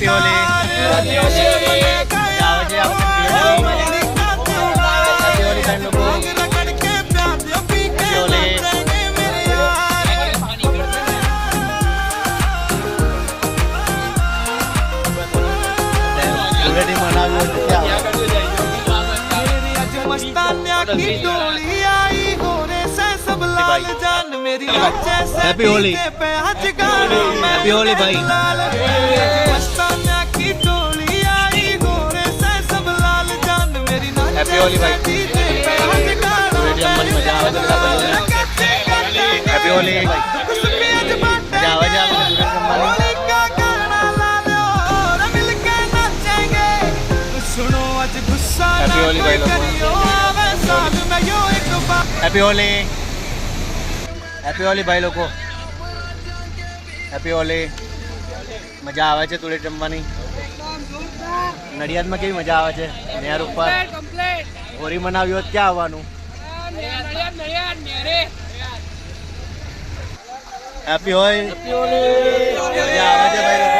Happy Holi. Happy Holi બહેન લોકો. Happy Holi. Dhuleti મનાવ્યું हैप्पी होली. हैप्पी होली भाई. हैप्पी होली भाई. मजा आवे तो हैप्पी होली भाई. मजा आवे हैप्पी होली भाई लोगों. हैप्पी होली. હેપી હોલી ભાઈ લોકો. હેપી હોલી. મજા આવે છે ધૂળેટી રમવાની. નડિયાદમાં કેવી મજા આવે છે નહેર ઉપર. હોળી મનાવી હોત ક્યાં આવવાનું. હેપી હોલી. મજા આવે છે ભાઈ લોકો.